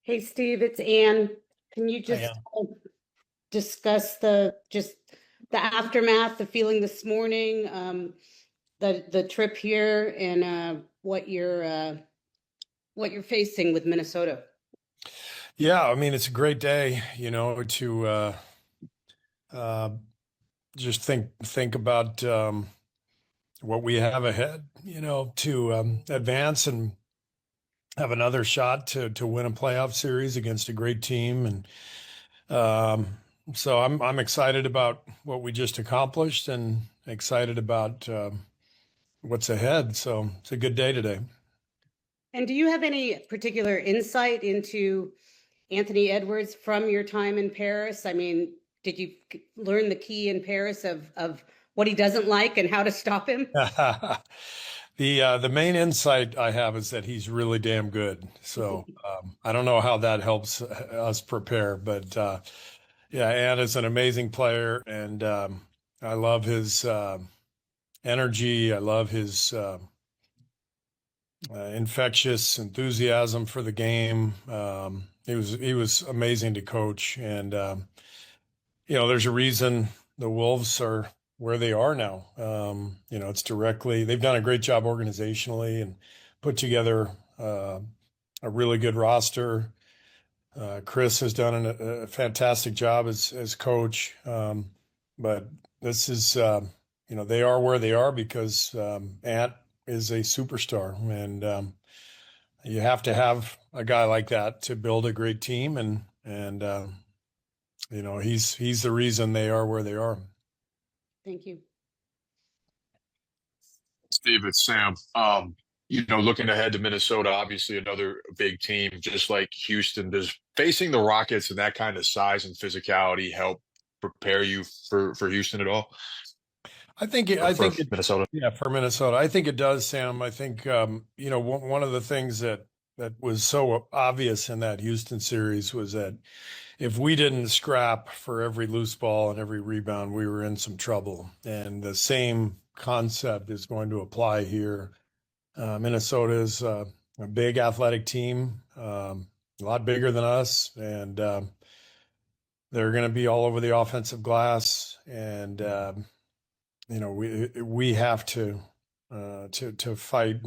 Hey, Steve, it's Ann. Can you just discuss the aftermath, the feeling this morning, the trip here, and what you're facing with Minnesota? Yeah, I mean, it's a great day, to just think about what we have ahead, to advance and have another shot to win a playoff series against a great team. And so I'm excited about what we just accomplished and excited about what's ahead. So it's a good day today. And do you have any particular insight into Anthony Edwards from your time in Paris? I mean, did you learn the key in Paris of what he doesn't like and how to stop him? The main insight I have is that he's really damn good. So I don't know how that helps us prepare, but yeah, Ann is an amazing player, and I love his energy. I love his infectious enthusiasm for the game. He was amazing to coach, and there's a reason the Wolves are where they are now. It's directly, they've done a great job organizationally and put together a really good roster. Chris has done a fantastic job as coach. But this is, they are where they are because Ant is a superstar, and you have to have a guy like that to build a great team. And he's the reason they are where they are. Thank you. Steve, it's Sam. Looking ahead to Minnesota, obviously another big team, just like Houston. Does facing the Rockets and that kind of size and physicality help prepare you for Houston at all? I think Minnesota. Yeah, for Minnesota, I think it does, Sam. I think one of the things that was so obvious in that Houston series was that if we didn't scrap for every loose ball and every rebound, we were in some trouble. And the same concept is going to apply here. Minnesota is a big athletic team, a lot bigger than us, and they're going to be all over the offensive glass. And we have to fight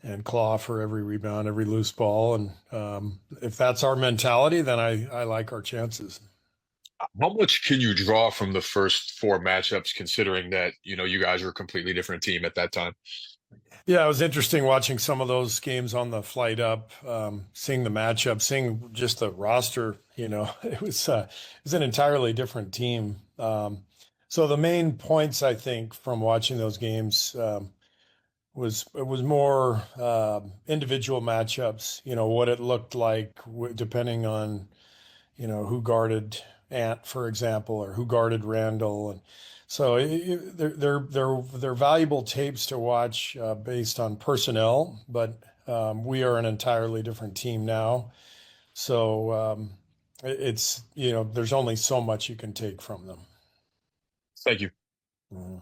and claw for every rebound, every loose ball. And if that's our mentality, then I like our chances. How much can you draw from the first four matchups, considering that, you guys were a completely different team at that time? Yeah, it was interesting watching some of those games on the flight up, seeing the matchup, seeing just the roster. It was an entirely different team. So the main points I think from watching those games was more individual matchups. What it looked like depending on who guarded Ant, for example, or who guarded Randle, and so they're valuable tapes to watch based on personnel. But we are an entirely different team now, so it's there's only so much you can take from them. Thank you. Mm.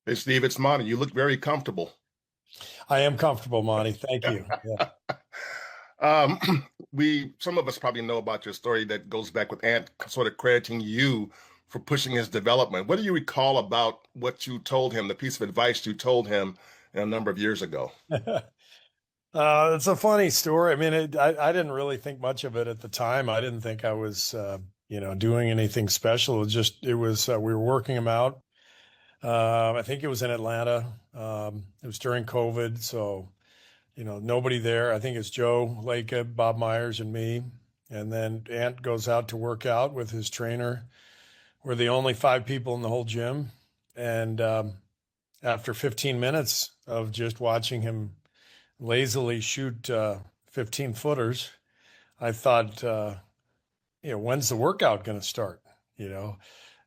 Hey, Steve, it's Monte. You look very comfortable. I am comfortable, Monte. Thank you. Yeah. Some of us probably know about your story that goes back with Ant sort of crediting you for pushing his development. What do you recall about what you told him, the piece of advice you told him a number of years ago? It's a funny story. I mean, I didn't really think much of it at the time. I didn't think I was, doing anything special. We were working him out. I think it was in Atlanta. It was during COVID, so nobody there. I think it's Joe Lacob, Bob Myers, and me. And then Ant goes out to work out with his trainer. We're the only 5 people in the whole gym. And after 15 minutes of just watching him lazily shoot 15 footers, I thought, when's the workout going to start?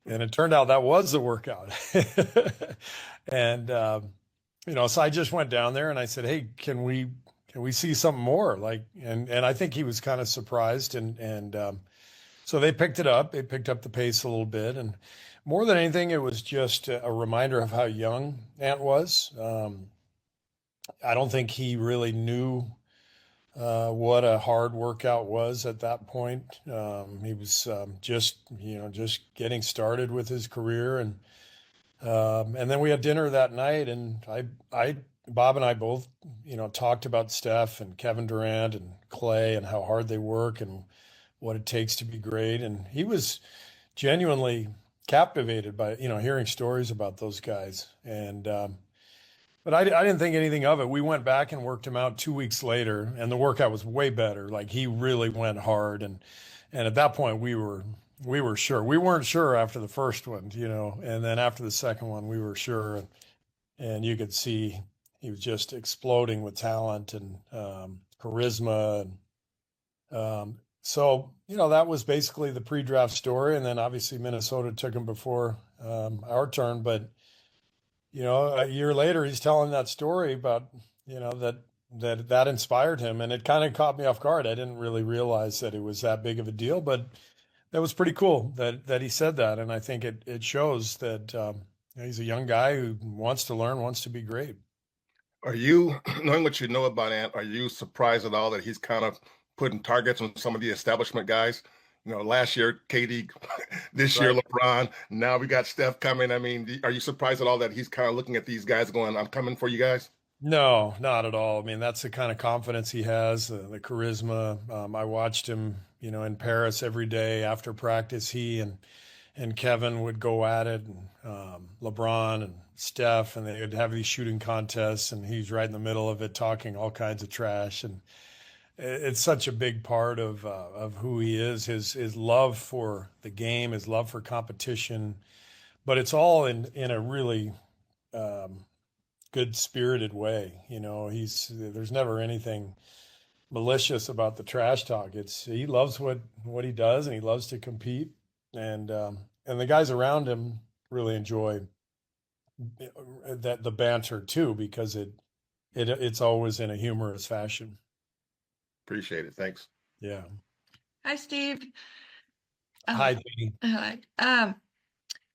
And it turned out that was the workout. And, so I just went down there and I said, hey, can we see something more? And I think he was kind of surprised. And so they picked it up. They picked up the pace a little bit. And more than anything, it was just a reminder of how young Ant was. I don't think he really knew what a hard workout was at that point. He was just getting started with his career, and then we had dinner that night, and Bob and I both, talked about Steph and Kevin Durant and Clay and how hard they work and what it takes to be great. And he was genuinely captivated by, hearing stories about those guys. And but I didn't think anything of it. We went back and worked him out 2 weeks later, and the workout was way better. Like, he really went hard, and at that point we were sure. We weren't sure after the first one, and then after the second one we were sure, and you could see he was just exploding with talent and charisma, and so that was basically the pre-draft story. And then obviously Minnesota took him before our turn, but a year later, he's telling that story about, that inspired him. And it kind of caught me off guard. I didn't really realize that it was that big of a deal, but that was pretty cool that he said that. And I think it shows that he's a young guy who wants to learn, wants to be great. Are you, knowing what you know about Ant, are you surprised at all that he's kind of putting targets on some of the establishment guys? Last year, KD, this year, LeBron. Now we got Steph coming. I mean, are you surprised at all that he's kind of looking at these guys going, I'm coming for you guys? No, not at all. I mean, that's the kind of confidence he has, the charisma. I watched him, in Paris every day after practice. He and Kevin would go at it, and LeBron and Steph, and they would have these shooting contests, and he's right in the middle of it, talking all kinds of trash. And it's such a big part of who he is, his love for the game, his love for competition, but it's all in a really good spirited way. There's never anything malicious about the trash talk. He loves what he does, and he loves to compete, and the guys around him really enjoy the banter too, because it's always in a humorous fashion. Appreciate it. Thanks. Yeah. Hi, Steve. Hi, Jenny. Hi.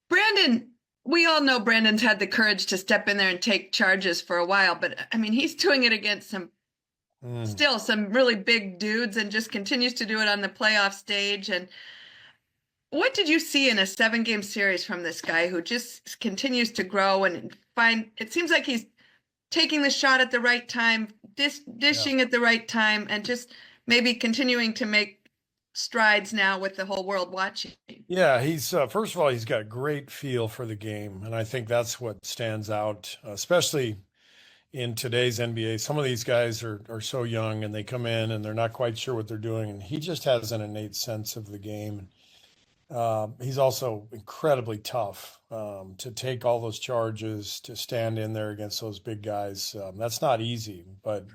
Brandon, we all know Brandon's had the courage to step in there and take charges for a while, but I mean, he's doing it against still some really big dudes, and just continues to do it on the playoff stage. And what did you see in a 7-game series from this guy who just continues to grow and it seems like he's taking the shot at the right time, dishing at the right time, and just maybe continuing to make strides now with the whole world watching? Yeah, he's first of all, he's got a great feel for the game, and I think that's what stands out, especially in today's NBA. Some of these guys are so young, and they come in and they're not quite sure what they're doing, and he just has an innate sense of the game. He's also incredibly tough to take all those charges, to stand in there against those big guys. That's not easy, but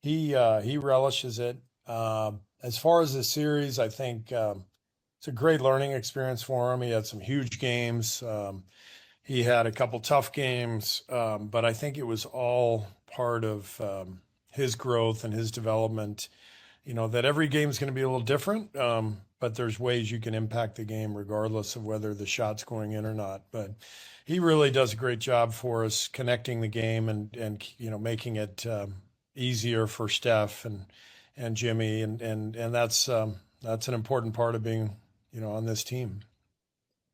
he relishes it. As far as the series, I think it's a great learning experience for him. He had some huge games. He had a couple tough games, but I think it was all part of his growth and his development. That every game is going to be a little different, but there's ways you can impact the game regardless of whether the shot's going in or not. But he really does a great job for us, connecting the game and making it easier for Steph and Jimmy, and that's an important part of being on this team.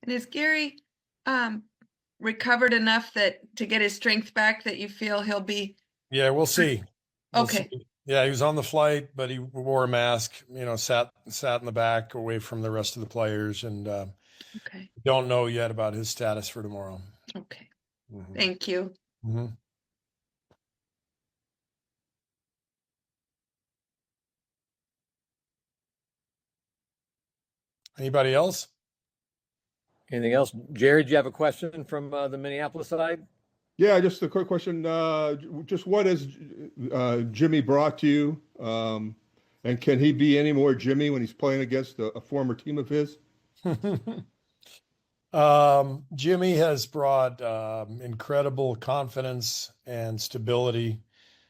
And is Gary recovered enough to get his strength back that you feel he'll be? Yeah, we'll see. Okay. See. Yeah, he was on the flight, but he wore a mask, sat in the back away from the rest of the players, and okay. Don't know yet about his status for tomorrow. Okay. Mm-hmm. Thank you. Mm-hmm. Anybody else? Anything else? Jared, do you have a question from the Minneapolis side? Yeah, just a quick question. Just what has Jimmy brought to you? And can he be any more Jimmy when he's playing against a former team of his? Jimmy has brought incredible confidence and stability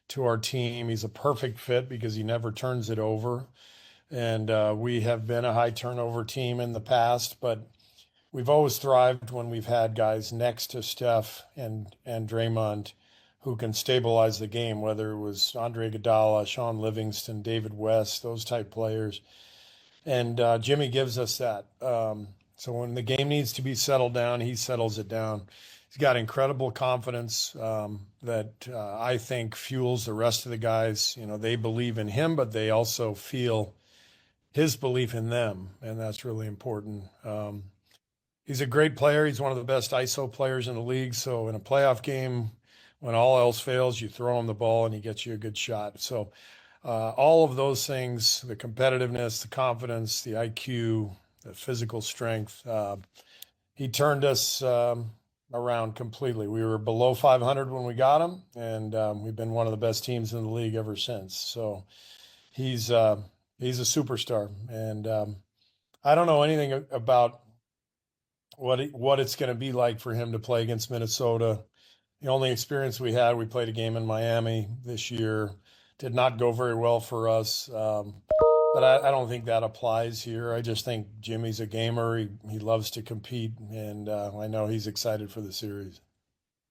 to our team. He's a perfect fit because he never turns it over. And we have been a high turnover team in the past, but we've always thrived when we've had guys next to Steph and Draymond who can stabilize the game, whether it was Andre Iguodala, Sean Livingston, David West, those type players. And Jimmy gives us that. So when the game needs to be settled down, he settles it down. He's got incredible confidence that I think fuels the rest of the guys. You know, they believe in him, but they also feel his belief in them, and that's really important. He's a great player. He's one of the best ISO players in the league. So in a playoff game, when all else fails, you throw him the ball and he gets you a good shot. So all of those things, the competitiveness, the confidence, the IQ, the physical strength, he turned us around completely. We were below 500 when we got him, and we've been one of the best teams in the league ever since. So he's a superstar, and I don't know anything about what it's going to be like for him to play against Minnesota. The only experience we had, we played a game in Miami this year. Did not go very well for us. But I don't think that applies here. I just think Jimmy's a gamer. He loves to compete, and I know he's excited for the series.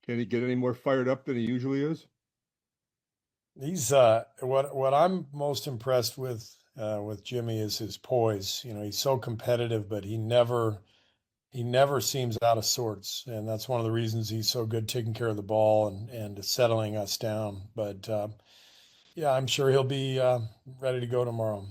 Can he get any more fired up than he usually is? He's what I'm most impressed with Jimmy is his poise. You know, he's so competitive, but he never seems out of sorts, and that's one of the reasons he's so good taking care of the ball and settling us down. But yeah, I'm sure he'll be ready to go tomorrow.